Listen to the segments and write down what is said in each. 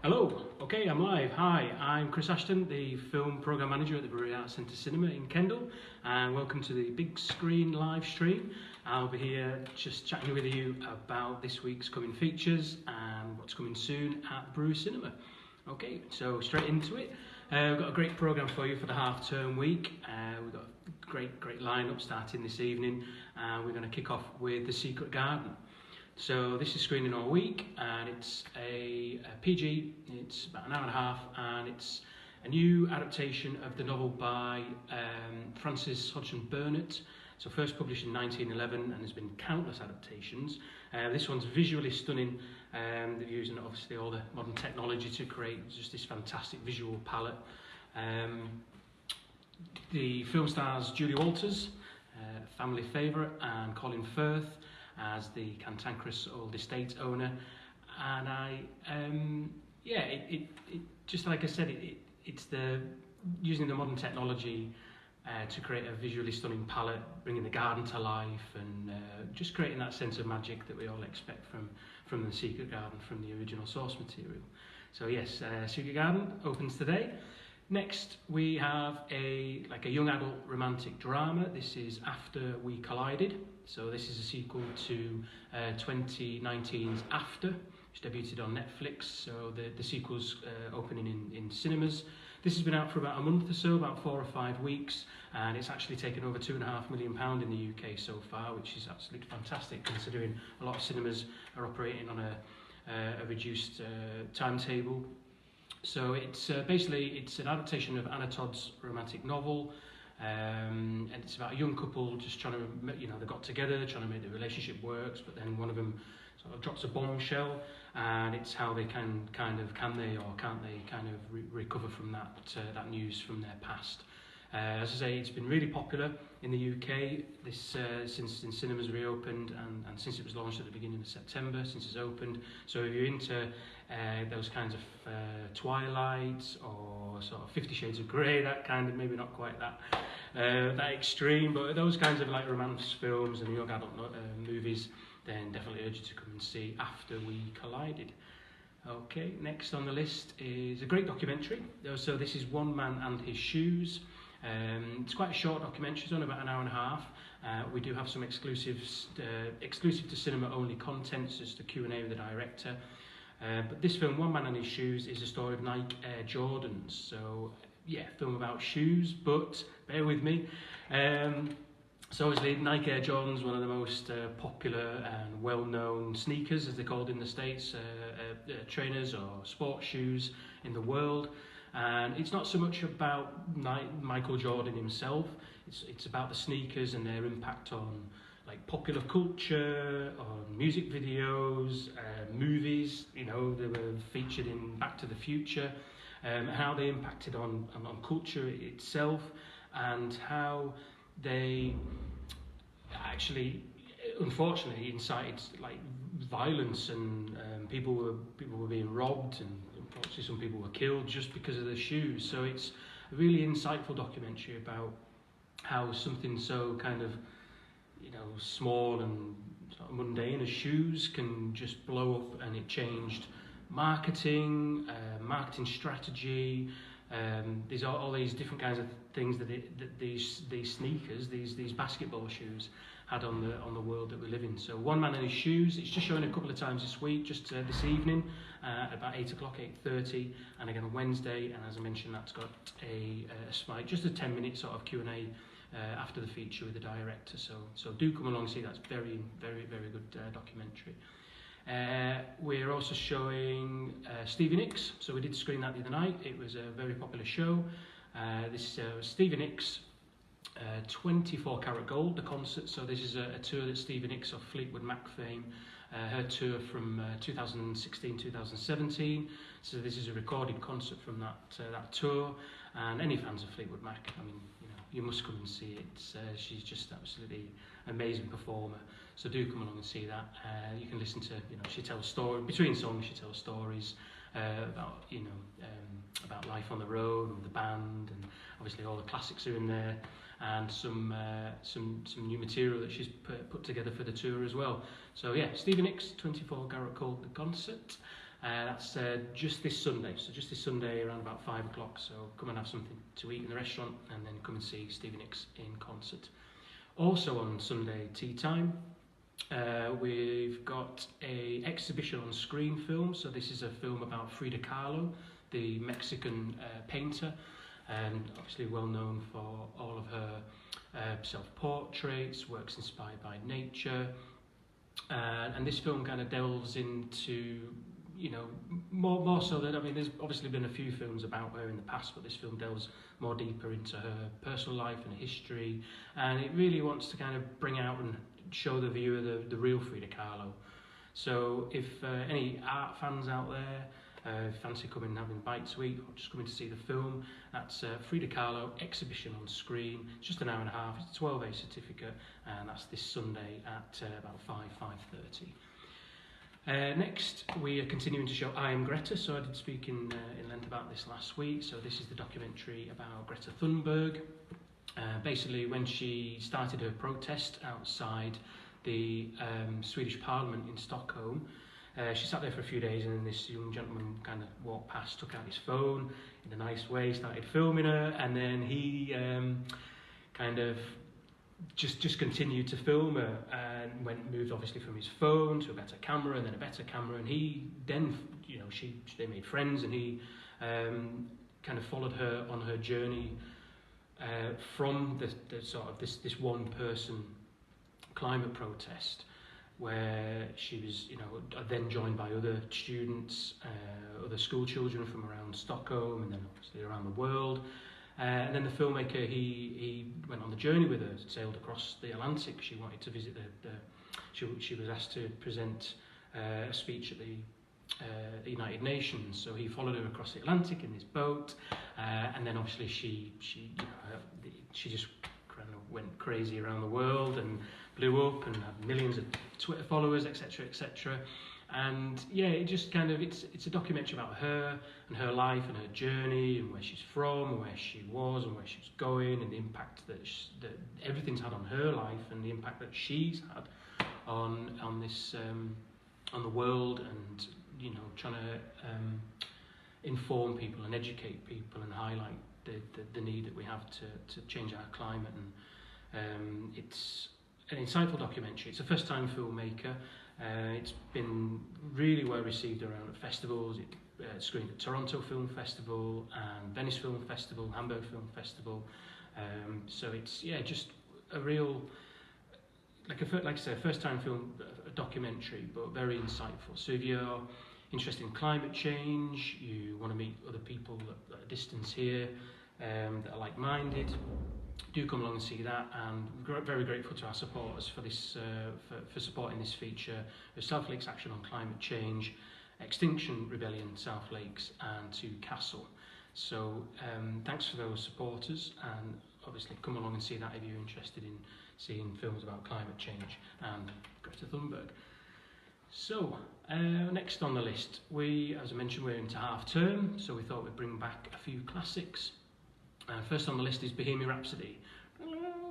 Hello, okay, I'm live. Hi, I'm Chris Ashton, the Film Programme Manager at the Brewery Arts Centre Cinema in Kendal, and welcome to the Big Screen live stream. I'll be here just chatting with you about this week's coming features and what's coming soon at the Brewery Cinema. Okay, so straight into it. We've got a great programme for you for the half-term week. We've got a great lineup starting this evening, and we're going to kick off with The Secret Garden. So this is screening all week, and it's a PG, it's about an hour and a half, and it's a new adaptation of the novel by Frances Hodgson Burnett. So first published in 1911, and there's been countless adaptations. This one's visually stunning. They're using obviously all the modern technology to create just this fantastic visual palette. The film stars Julie Walters, family favourite, and Colin Firth as the cantankerous old estate owner, and just like I said, it's using the modern technology to create a visually stunning palette, bringing the garden to life, and just creating that sense of magic that we all expect from the Secret Garden, from the original source material. So yes, Secret Garden opens today. Next, we have a young adult romantic drama. This is After We Collided. So this is a sequel to 2019's After, which debuted on Netflix. So the sequel's opening in cinemas. This has been out for about a month or so, about 4 or 5 weeks, and it's actually taken over £2.5 million in the UK so far, which is absolutely fantastic considering a lot of cinemas are operating on a reduced timetable. So it's basically an adaptation of Anna Todd's romantic novel, and it's about a young couple just trying to, they got together, trying to make the relationship works, but then one of them sort of drops a bombshell, and it's how they can they or can't they recover from that news from their past. As I say, it's been really popular in the UK since cinemas reopened and since it was launched at the beginning of September, since it's opened. So if you're into those kinds of Twilight or sort of 50 Shades of Grey, that kind of, maybe not quite that extreme, but those kinds of like romance films and young adult movies, then definitely urge you to come and see After We Collided. Okay, next on the list is a great documentary. So this is One Man and His Shoes. It's quite a short documentary, it's only about an hour and a half. We do have some exclusive to cinema only content, just a Q&A with the director. But this film, One Man and His Shoes, is a story of Nike Air Jordans. So yeah, film about shoes, but bear with me. So obviously Nike Air Jordans, one of the most popular and well-known sneakers, as they're called in the States, trainers or sports shoes in the world. And it's not so much about Michael Jordan himself, it's about the sneakers and their impact on like popular culture, on music videos, movies, they were featured in Back to the Future, how they impacted on culture itself, and how they actually, unfortunately, incited like violence, and people were being robbed, and unfortunately some people were killed just because of their shoes. So it's a really insightful documentary about how something so kind of small and sort of mundane as shoes can just blow up, and it changed marketing, marketing strategy. There's all these different kinds of things that these sneakers, these basketball shoes, had on the world that we live in. So One Man and His Shoes, it's just showing a couple of times this week, just this evening at about 8 o'clock, 8:30, and again on Wednesday. And as I mentioned, that's got a spike, just a 10-minute sort of Q&A after the feature with the director. So do come along and see. That's very good documentary. We're also showing Stevie Nicks, so we did screen that the other night. It was a very popular show. This Stevie Nicks 24 Karat Gold, the concert. So this is a tour that Stevie Nicks of Fleetwood Mac fame, her tour from 2016-2017. So this is a recorded concert from that tour, and any fans of Fleetwood Mac, I mean, you must come and see it. She's just absolutely amazing performer. So do come along and see that. You can listen to, she tells stories between songs. She tells stories about, about life on the road with the band, and obviously all the classics are in there, and some new material that she's put together for the tour as well. So yeah, Stevie Nicks, 24 Karat Gold, the concert. That's just this Sunday, so just this Sunday around about 5 o'clock, so come and have something to eat in the restaurant and then come and see Stevie Nicks in concert. Also on Sunday tea time, we've got a exhibition on screen film, so this is a film about Frida Kahlo, the Mexican painter, and obviously well known for all of her self-portraits, works inspired by nature, and this film kind of delves into, you know, more so that, I mean, there's obviously been a few films about her in the past, but this film delves more deeper into her personal life and history, and it really wants to kind of bring out and show the viewer the real Frida Kahlo. So if any art fans out there fancy coming and having a bite to eat, or just coming to see the film, that's Frida Kahlo exhibition on screen. It's just an hour and a half. It's a 12A certificate, and that's this Sunday at about 5:30. Next, we are continuing to show I Am Greta, so I did speak in length about this last week. So this is the documentary about Greta Thunberg. Basically, when she started her protest outside the Swedish Parliament in Stockholm, she sat there for a few days, and then this young gentleman kind of walked past, took out his phone in a nice way, started filming her, and then he kind of just continued to film her, and moved obviously from his phone to a better camera, and then a better camera, and he then, you know, they made friends, and he kind of followed her on her journey from the sort of this one person climate protest, where she was, you know, then joined by other students, other school children from around Stockholm, and then obviously around the world. And then the filmmaker, he went on the journey with her, sailed across the Atlantic. She wanted to visit she was asked to present a speech at the United Nations, so he followed her across the Atlantic in this boat, and then obviously she just kind of went crazy around the world and blew up and had millions of Twitter followers, etc., etc. And yeah, it just kind of, it's a documentary about her and her life and her journey and where she's from and where she was and where she's going, and the impact that everything's had on her life, and the impact that she's had on this on the world, and, you know, trying to inform people and educate people and highlight the need that we have to change our climate. And it's an insightful documentary. It's a first-time filmmaker. It's been really well received around at festivals. It screened at Toronto Film Festival and Venice Film Festival, Hamburg Film Festival. So it's, yeah, just a real, like I said, a first-time film, a documentary, but very insightful. So if you're interested in climate change, you want to meet other people at a distance here that are like-minded, do come along and see that. And we're very grateful to our supporters for this, for supporting this feature of South Lakes Action on Climate Change, Extinction Rebellion South Lakes, and to Castle. So thanks for those supporters, and obviously come along and see that if you're interested in seeing films about climate change and Greta Thunberg. So next on the list, as I mentioned, we're into half term, so we thought we'd bring back a few classics. First on the list is Bohemian Rhapsody.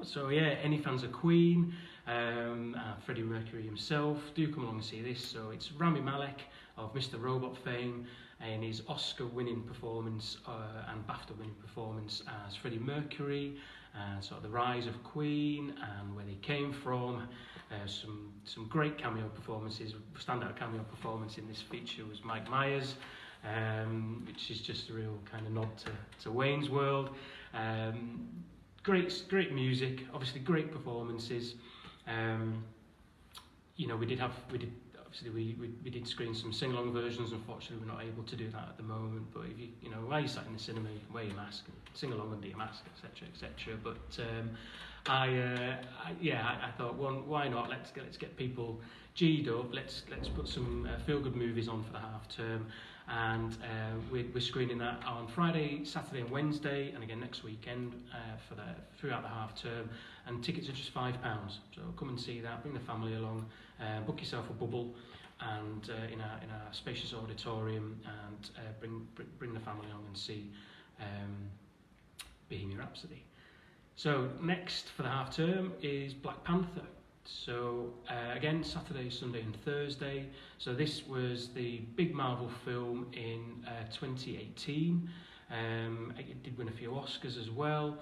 So yeah, any fans of Queen, Freddie Mercury himself, do come along and see this. So it's Rami Malek of Mr. Robot fame, and his Oscar-winning performance and BAFTA-winning performance as Freddie Mercury, and sort of the rise of Queen and where they came from. Some great cameo performances. Standout cameo performance in this feature was Mike Myers, which is just a real kind of nod to Wayne's World. Great music, obviously great performances. You know, we did screen some sing-along versions. Unfortunately, we're not able to do that at the moment. But if you know, while you're sat in the cinema, you can wear your mask and sing along under your mask, etc., etc. But I thought, why not? Let's get people G'd up. Let's put some feel-good movies on for the half term, and we're screening that on Friday, Saturday, and Wednesday, and again next weekend throughout the half term. And tickets are just £5, so come and see that. Bring the family along, book yourself a bubble, and in our spacious auditorium, and bring the family along and see Bohemian Rhapsody. So next for the half term is Black Panther. So again, Saturday, Sunday and Thursday. So this was the big Marvel film in 2018. It did win a few Oscars as well.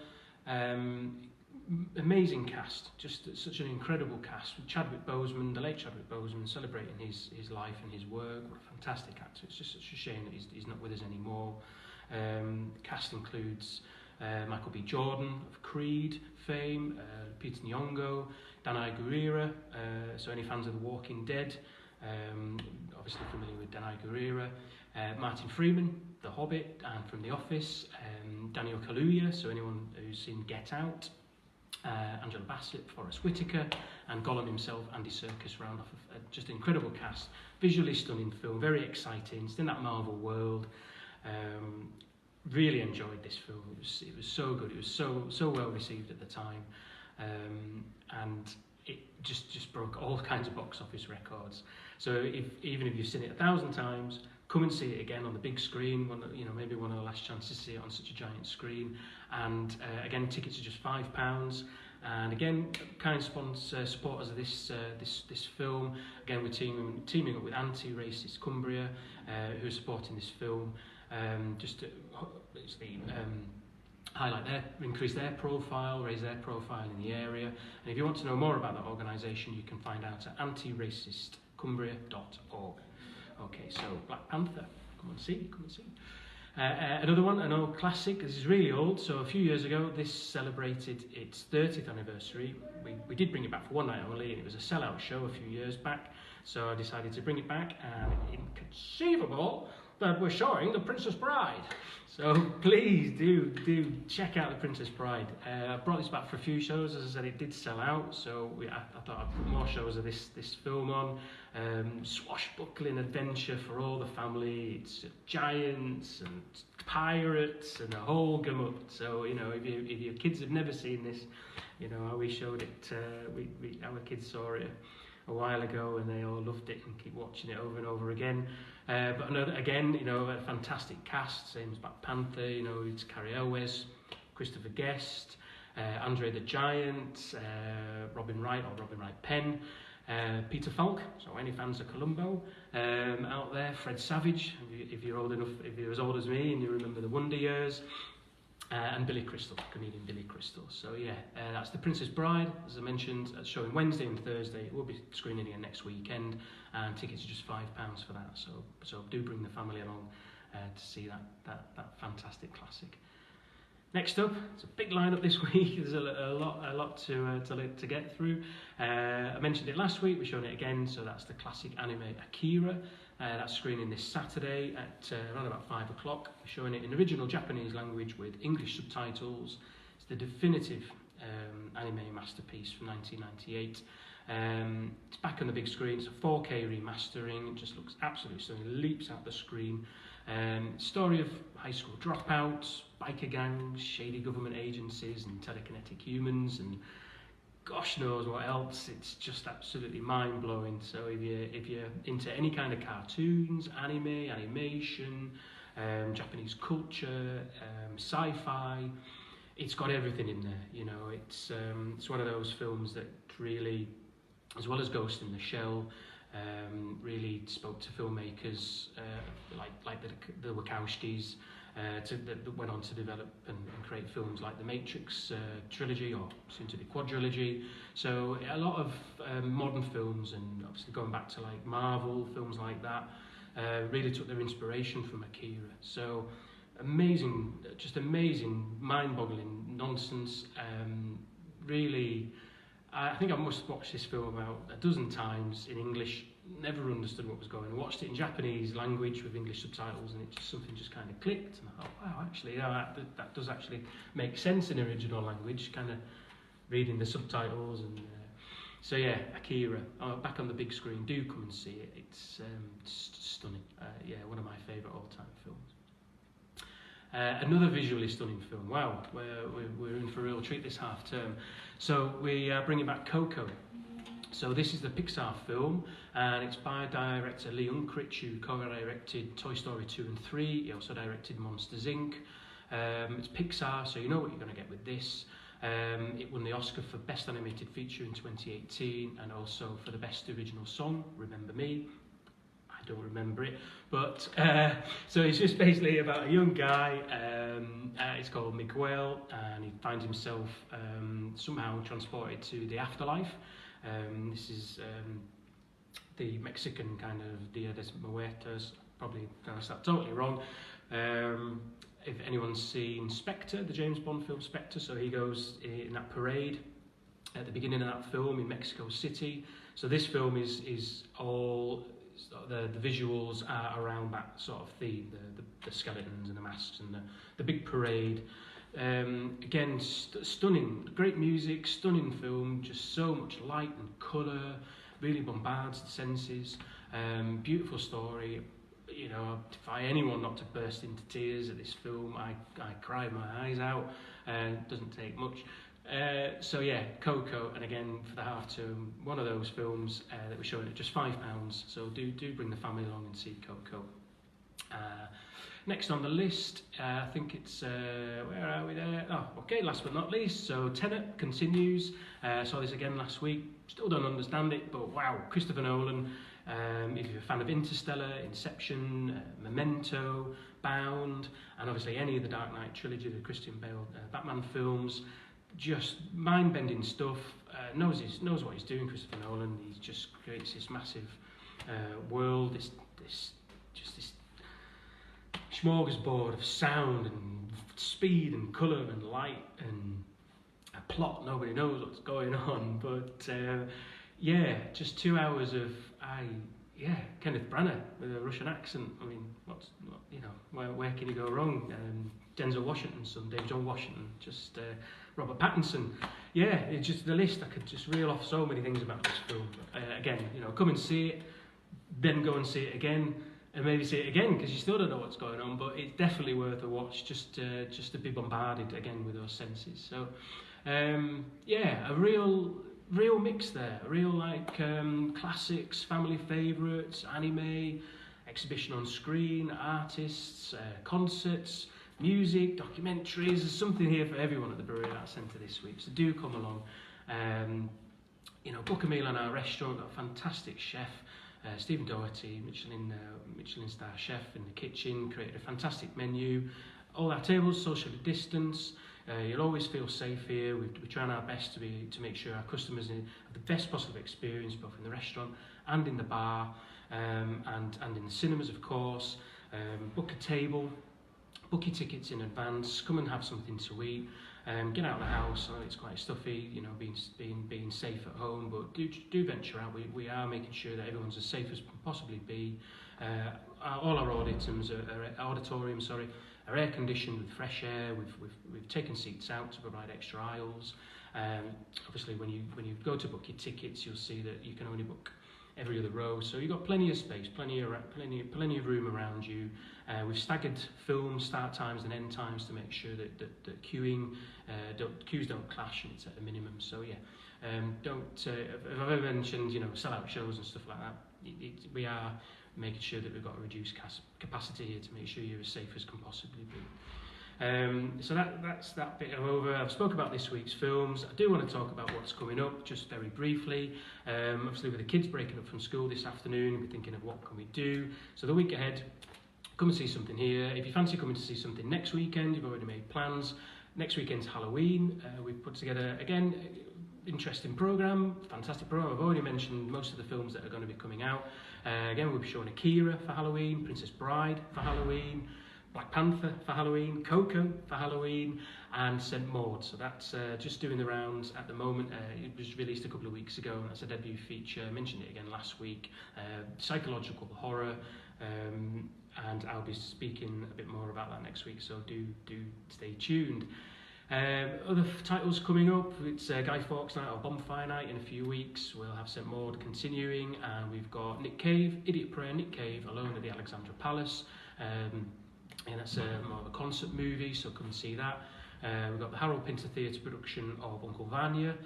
Amazing cast, just such an incredible cast. With Chadwick Boseman, the late Chadwick Boseman, celebrating his life and his work. What a fantastic actor. It's just such a shame that he's not with us anymore. The cast includes Michael B. Jordan of Creed fame, Peter Nyong'o, Danai Gurira, so any fans of The Walking Dead, obviously familiar with Danai Gurira, Martin Freeman, The Hobbit, and from The Office, Daniel Kaluuya, so anyone who's seen Get Out, Angela Bassett, Forrest Whitaker, and Gollum himself, Andy Serkis, round off just an incredible cast. Visually stunning film, very exciting. It's in that Marvel world. Really enjoyed this film. It was so good. It was so well received at the time, and it just broke all kinds of box office records. So even if you've seen it 1,000 times, come and see it again on the big screen. Maybe one of the last chances to see it on such a giant screen. And again, tickets are just £5. And again, kind supporters of this film. Again, we're teaming up with Anti-Racist Cumbria, who are supporting this film. Just to increase their profile, raise their profile in the area. And if you want to know more about that organisation, you can find out at antiracistcumbria.org. Okay, so Black Panther, come and see. Another one, an old classic. This is really old. So a few years ago, this celebrated its 30th anniversary. We did bring it back for one night only, and it was a sellout show a few years back. So I decided to bring it back, and inconceivable that we're showing The Princess Bride. So please do check out The Princess Bride. I brought this back for a few shows. As I said, it did sell out, so I thought I'd put more shows of this film on. Swashbuckling adventure for all the family. It's giants and pirates and a whole gamut. So if your kids have never seen this, we showed it. Our kids saw it a while ago, and they all loved it and keep watching it over and over again. But again, a fantastic cast, same as Black Panther. It's Carrie Elwes, Christopher Guest, Andre the Giant, Robin Wright Penn, Peter Falk. So any fans of Columbo out there, Fred Savage, if you're old enough, if you're as old as me and you remember the Wonder Years. And Billy Crystal, comedian Billy Crystal. So that's The Princess Bride, as I mentioned, showing Wednesday and Thursday. It will be screening again next weekend, and tickets are just £5 for that. So do bring the family along to see that fantastic classic. Next up, it's a big lineup this week. There's a lot to get through. I mentioned it last week. We're showing it again. So that's the classic anime Akira. That's screening this Saturday at around about 5 o'clock. We're showing it in original Japanese language with English subtitles. It's the definitive anime masterpiece from 1998. It's back on the big screen. It's a 4K remastering. It just looks absolutely stunning. It leaps out the screen. Story of high school dropouts, biker gangs, shady government agencies, and telekinetic humans, and gosh knows what else. It's just absolutely mind-blowing. So if you're into any kind of cartoons, anime, animation, Japanese culture, sci-fi, it's got everything in there. It's one of those films that really, as well as Ghost in the Shell, really spoke to filmmakers like the Wachowskis, that went on to develop and create films like the Matrix trilogy, or soon to be quadrilogy. So a lot of modern films, and obviously going back to like Marvel, films like that, really took their inspiration from Akira. So amazing, mind-boggling nonsense. Really, I think I must have watched this film about a dozen times in English. Never understood what was going on. I watched it in Japanese language with English subtitles, and something just kind of clicked. And I thought, wow, actually, that does actually make sense in original language. Kind of reading the subtitles, and Akira, back on the big screen. Do come and see it. It's stunning. One of my favourite all-time films. Another visually stunning film. Wow, we're in for a real treat this half term. So we are bringing back Coco. So this is the Pixar film, and it's by director Lee Unkrich, who co-directed Toy Story 2 and 3. He also directed Monsters Inc. It's Pixar, so you know what you're going to get with this. It won the Oscar for Best Animated Feature in 2018 and also for the Best Original Song, Remember Me. I don't remember it, but so it's just basically about a young guy. It's called Miguel, and he finds himself somehow transported to the afterlife. This is the Mexican kind of Dia de Muertos, probably pronounced that totally wrong. If anyone's seen Spectre, the James Bond film Spectre, so he goes in that parade at the beginning of that film in Mexico City. So this film is all, the visuals are around that sort of theme, the skeletons and the masks and the big parade. Again, stunning, great music, stunning film, just so much light and colour, really bombards the senses. Beautiful story. You know, I defy anyone not to burst into tears at this film. I cried my eyes out. Doesn't take much. So yeah, Coco, and again for the half term, one of those films that we're showing at just £5. So do bring the family along and see Coco. Next on the list, I think it's where are we there? Oh, okay. Last but not least, so Tenet continues. Saw this again last week. Still don't understand it, but wow, Christopher Nolan. If you're a fan of Interstellar, Inception, Memento, Bound, and obviously any of the Dark Knight trilogy, the Christian Bale Batman films, just mind-bending stuff. Knows what he's doing, Christopher Nolan. He just creates this massive world, this smorgasbord of sound and speed and colour and light and a plot. Nobody knows what's going on, but yeah, just 2 hours of Kenneth Branagh with a Russian accent. I mean, where can you go wrong? Denzel Washington's son, Dave John Washington, just Robert Pattinson. Yeah, it's just the list. I could just reel off so many things about this film. Again, come and see it, then go and see it again, and maybe see it again because you still don't know what's going on. But it's definitely worth a watch just to be bombarded again with those senses. So, a real mix there, a real classics, family favourites, anime, exhibition on screen, artists, concerts, music, documentaries. There's something here for everyone at the Brewery Arts Centre this week, so do come along. Book a meal in our restaurant. Got a fantastic chef, Stephen Doherty, Michelin star chef in the kitchen, created a fantastic menu. All our tables socially distanced. You'll always feel safe here. We're trying our best to make sure our customers have the best possible experience, both in the restaurant and in the bar, and in the cinemas, of course. Book a table, book your tickets in advance. Come and have something to eat. Get out of the house. I know it's quite stuffy, being safe at home, but do venture out. We are making sure that everyone's as safe as can possibly be. All our auditoriums are air conditioned with fresh air. We've taken seats out to provide extra aisles. Obviously, when you go to book your tickets, you'll see that you can only book every other row, so you've got plenty of space, plenty of room around you. We've staggered film start times and end times to make sure that queues don't clash and it's at a minimum. So yeah, if I've ever mentioned sellout shows and stuff like that, we are making sure that we've got a reduced capacity here to make sure you're as safe as can possibly be. So that's that bit over. I've spoke about this week's films. I do want to talk about what's coming up just very briefly. Obviously with the kids breaking up from school this afternoon, we're thinking of what can we do. So the week ahead, come and see something here. If you fancy coming to see something next weekend, you've already made plans. Next weekend's Halloween. We've put together, again, interesting programme, fantastic programme. I've already mentioned most of the films that are going to be coming out. Again, we'll be showing Akira for Halloween, Princess Bride for Halloween, Black Panther for Halloween, Coco for Halloween, and St Maud. So that's just doing the rounds at the moment. It was released a couple of weeks ago, and that's a debut feature. I mentioned it again last week. Psychological horror, and I'll be speaking a bit more about that next week, so do stay tuned. Other titles coming up, it's Guy Fawkes Night or Bonfire Night in a few weeks. We'll have St Maud continuing, and we've got Nick Cave, Idiot Prayer, Nick Cave, Alone at the Alexandra Palace. And that's more of a concert movie, so come and see that. We've got the Harold Pinter Theatre production of Uncle Vanya.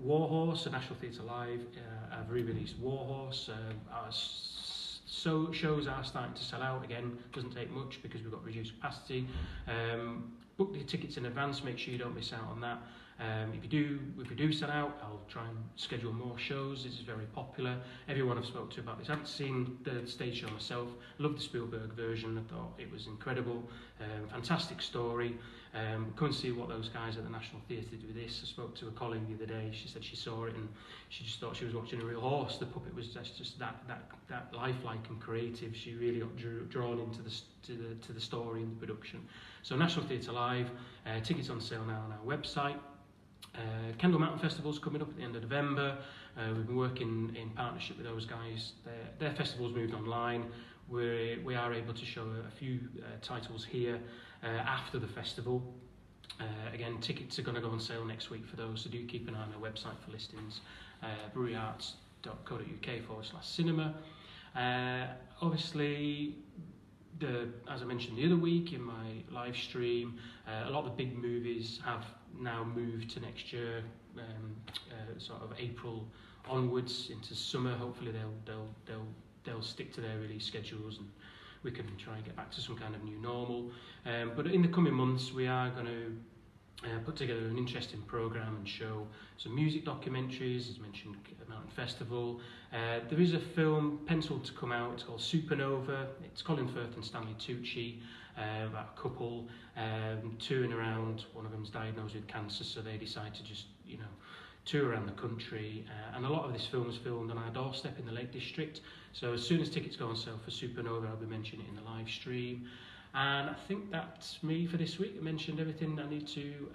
Warhorse, the National Theatre Live have re-released Warhorse. So shows are starting to sell out again. Doesn't take much because we've got reduced capacity. book the tickets in advance, make sure you don't miss out on that. If we do sell out, I'll try and schedule more shows. This is very popular. Everyone I've spoken to about this, I haven't seen the stage show myself. Loved the Spielberg version. I thought it was incredible. Fantastic story. Come and see what those guys at the National Theatre did with this. I spoke to a colleague the other day. She said she saw it and she just thought she was watching a real horse. The puppet was just that lifelike and creative. She really got drawn into the story and the production. So National Theatre Live, tickets on sale now on our website. Kendal Mountain Festival's coming up at the end of November. We've been working in partnership with those guys. Their festival's moved online. We are able to show a few titles here after the festival. Again, tickets are going to go on sale next week for those, so do keep an eye on our website for listings. breweryarts.co.uk/cinema. Obviously, as I mentioned the other week in my live stream, a lot of the big movies have now moved to next year, sort of April onwards into summer. Hopefully they'll stick to their release schedules and we can try and get back to some kind of new normal. But in the coming months we are going to put together an interesting programme and show some music documentaries, as mentioned, Mountain Festival. There is a film penciled to come out. It's called Supernova. It's Colin Firth and Stanley Tucci, about a couple touring around. One of them's diagnosed with cancer, so they decide to just, tour around the country. And a lot of this film is filmed on our doorstep in the Lake District. So as soon as tickets go on sale for Supernova, I'll be mentioning it in the live stream. And I think that's me for this week. I mentioned everything I need to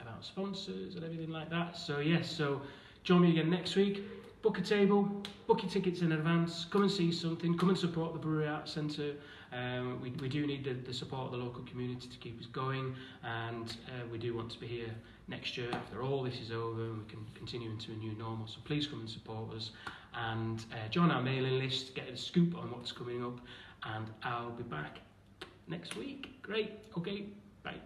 about sponsors and everything like that. So yes, so join me again next week. Book a table, book your tickets in advance, come and see something, come and support the Brewery Arts Centre. We do need the support of the local community to keep us going, and we do want to be here next year after all this is over and we can continue into a new normal. So please come and support us and join our mailing list, get a scoop on what's coming up, and I'll be back next week. Great, okay, bye.